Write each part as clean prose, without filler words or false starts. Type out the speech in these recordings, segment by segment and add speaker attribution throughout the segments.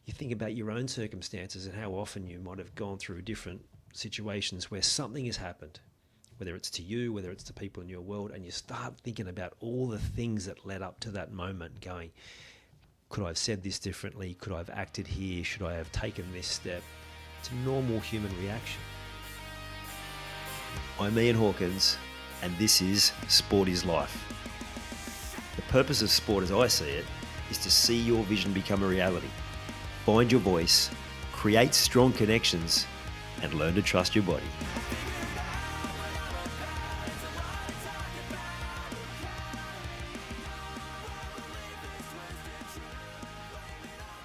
Speaker 1: you think about your own circumstances and how often you might have gone through different situations where something has happened, whether it's to you, whether it's to people in your world, and you start thinking about all the things that led up to that moment, going, could I have said this differently? Could I have acted here? Should I have taken this step? It's a normal human reaction. I'm Ian Hawkins, and this is Sport is Life. The purpose of sport, as I see it, is to see your vision become a reality. Find your voice, create strong connections, and learn to trust your body.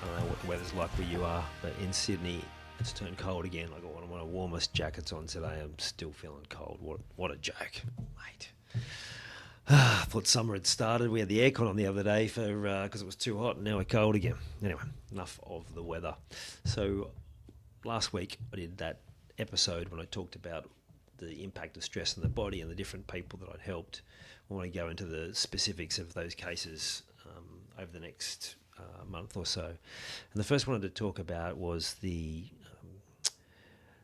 Speaker 1: I don't know what the weather's like where you are, but in Sydney, it's turned cold again. I got one of my warmest jackets on today. I'm still feeling cold. What a joke, mate. I thought summer had started. We had the aircon on the other day because it was too hot, and now we're cold again. Anyway, enough of the weather. So last week I did that episode when I talked about the impact of stress on the body and the different people that I'd helped. I want to go into the specifics of those cases over the next month or so. And the first one I wanted to talk about was the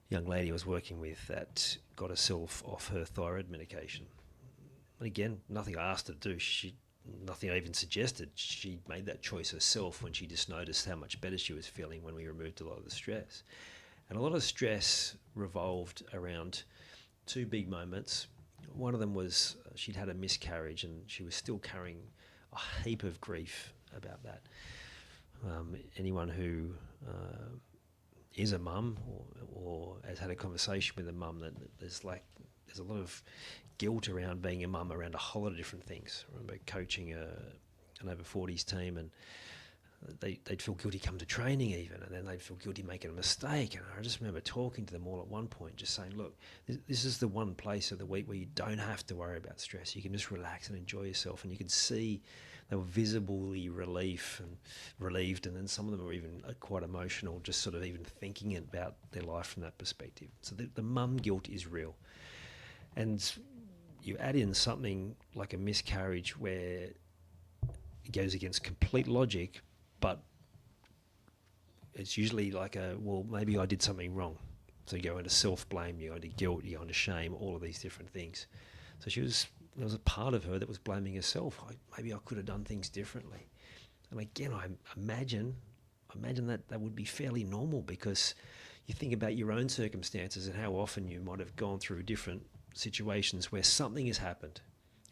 Speaker 1: young lady I was working with that got herself off her thyroid medication. And again, nothing I asked her to do. Nothing I even suggested. She made that choice herself when she just noticed how much better she was feeling when we removed a lot of the stress. And a lot of stress revolved around two big moments. One of them was she'd had a miscarriage and she was still carrying a heap of grief about that. Anyone who is a mum or has had a conversation with a mum, that there's a lot of guilt around being a mum around a whole lot of different things. I remember coaching an over 40s team, and they'd feel guilty coming to training even, and then they'd feel guilty making a mistake. And I just remember talking to them all at one point, just saying, look, this is the one place of the week where you don't have to worry about stress. You can just relax and enjoy yourself. And you could see they were visibly relieved, and then some of them were even quite emotional, just sort of even thinking about their life from that perspective. So the mum guilt is real. And you add in something like a miscarriage where it goes against complete logic, but it's usually like well, maybe I did something wrong. So you go into self-blame, you go into guilt, you go into shame, all of these different things. So there was a part of her that was blaming herself. Maybe I could have done things differently. And again, I imagine that would be fairly normal, because you think about your own circumstances and how often you might have gone through different situations where something has happened,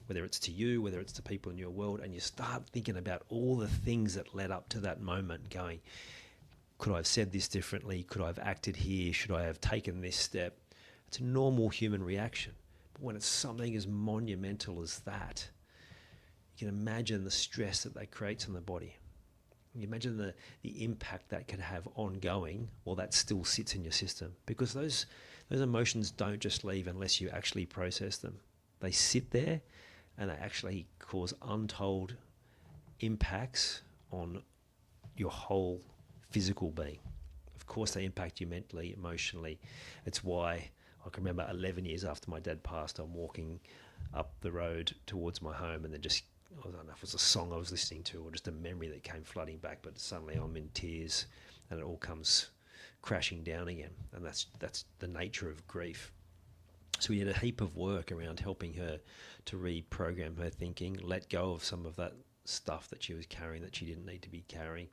Speaker 1: whether it's to you, whether it's to people in your world, and you start thinking about all the things that led up to that moment, going, could I have said this differently? Could I have acted here? Should I have taken this step? It's a normal human reaction. But when it's something as monumental as that, you can imagine the stress that creates on the body. You imagine the impact that could have ongoing while that still sits in your system, because those emotions don't just leave unless you actually process them. They sit there and they actually cause untold impacts on your whole physical being. Of course, they impact you mentally, emotionally. It's why I can remember 11 years after my dad passed, I'm walking up the road towards my home, and then I don't know if it was a song I was listening to or just a memory that came flooding back, but suddenly I'm in tears and it all comes crashing down again. And that's the nature of grief. So we did a heap of work around helping her to reprogram her thinking, let go of some of that stuff that she was carrying that she didn't need to be carrying,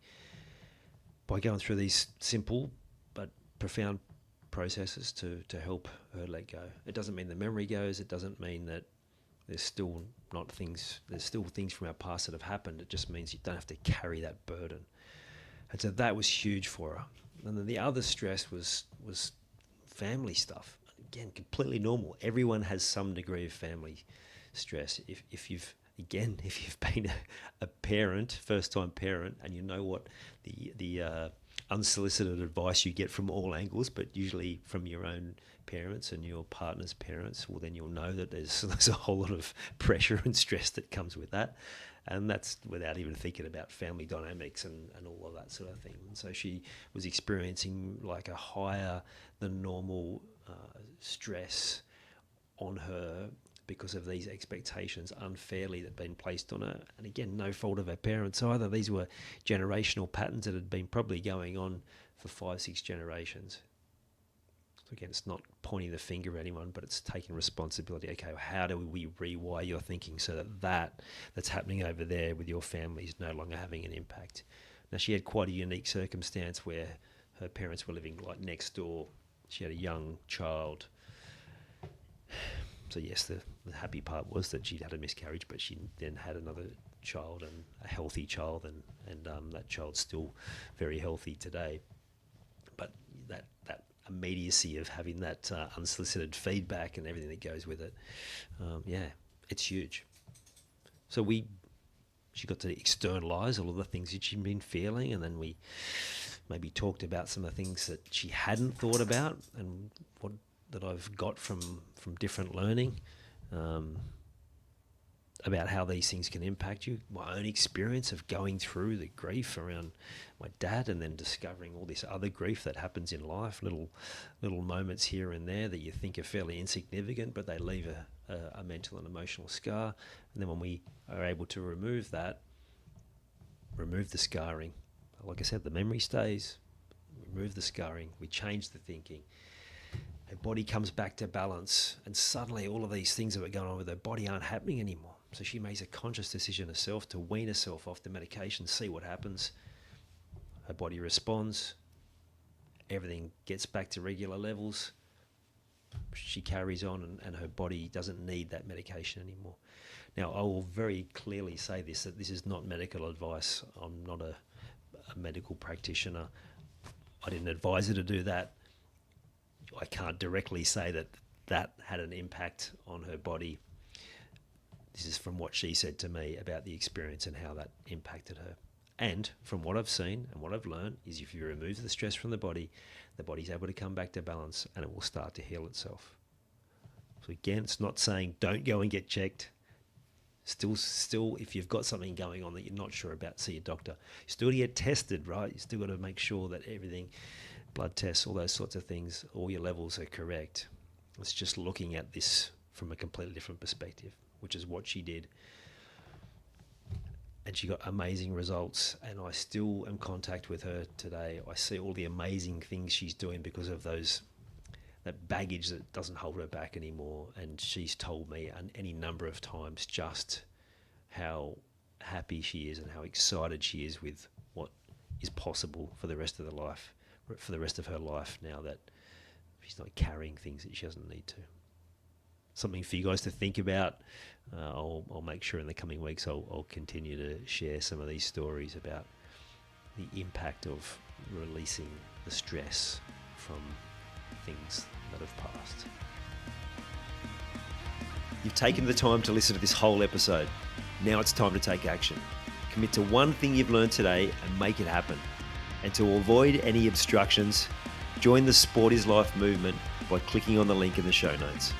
Speaker 1: by going through these simple but profound processes to help her let go. It doesn't mean the memory goes. It doesn't mean that there's still things from our past that have happened. It just means you don't have to carry that burden. And so that was huge for her. And then the other stress was family stuff. Again, completely normal. Everyone has some degree of family stress. If you've been a parent, first-time parent, and you know what the unsolicited advice you get from all angles, but usually from your own parents and your partner's parents, well, then you'll know that there's a whole lot of pressure and stress that comes with that. And that's without even thinking about family dynamics and all of that sort of thing. And so she was experiencing like a higher than normal stress on her because of these expectations unfairly that had been placed on her. And again, no fault of her parents either. These were generational patterns that had been probably going on for 5-6 generations. So again, it's not pointing the finger at anyone, but it's taking responsibility. Okay, how do we rewire your thinking so that that's happening over there with your family is no longer having an impact? Now, she had quite a unique circumstance where her parents were living like next door. She had a young child. So yes, the happy part was that she'd had a miscarriage, but she then had another child, and a healthy child, and that child's still very healthy today. But that immediacy of having that unsolicited feedback and everything that goes with it, it's huge. So she got to externalise all of the things that she'd been feeling, and then we maybe talked about some of the things that she hadn't thought about and that I've got from different learning about how these things can impact you. My own experience of going through the grief around my dad, and then discovering all this other grief that happens in life, little moments here and there that you think are fairly insignificant, but they leave a mental and emotional scar. And then when we are able to remove the scarring, like I said, the memory stays, remove the scarring, we change the thinking, her body comes back to balance, and suddenly all of these things that were going on with her body aren't happening anymore. So she makes a conscious decision herself to wean herself off the medication, see what happens. Her body responds, everything gets back to regular levels. She carries on, and her body doesn't need that medication anymore. Now, I will very clearly say this, that this is not medical advice. I'm not a medical practitioner. I didn't advise her to do that. I can't directly say that had an impact on her body. This is from what she said to me about the experience and how that impacted her. And from what I've seen and what I've learned is if you remove the stress from the body's able to come back to balance, and it will start to heal itself. So again, it's not saying don't go and get checked. Still, if you've got something going on that you're not sure about, see your doctor. You still got to get tested, right? You still got to make sure that everything, blood tests, all those sorts of things, all your levels are correct. It's just looking at this from a completely different perspective, which is what she did. And she got amazing results, and I still am in contact with her today. I see all the amazing things she's doing because of that baggage that doesn't hold her back anymore. And she's told me any number of times just how happy she is and how excited she is with what is possible for the rest of her life now that she's not carrying things that she doesn't need to. Something for you guys to think about. I'll make sure in the coming weeks I'll continue to share some of these stories about the impact of releasing the stress from things that have passed. You've taken the time to listen to this whole episode. Now it's time to take action. Commit to one thing you've learned today and make it happen. And to avoid any obstructions, join the Sport is Life movement by clicking on the link in the show notes.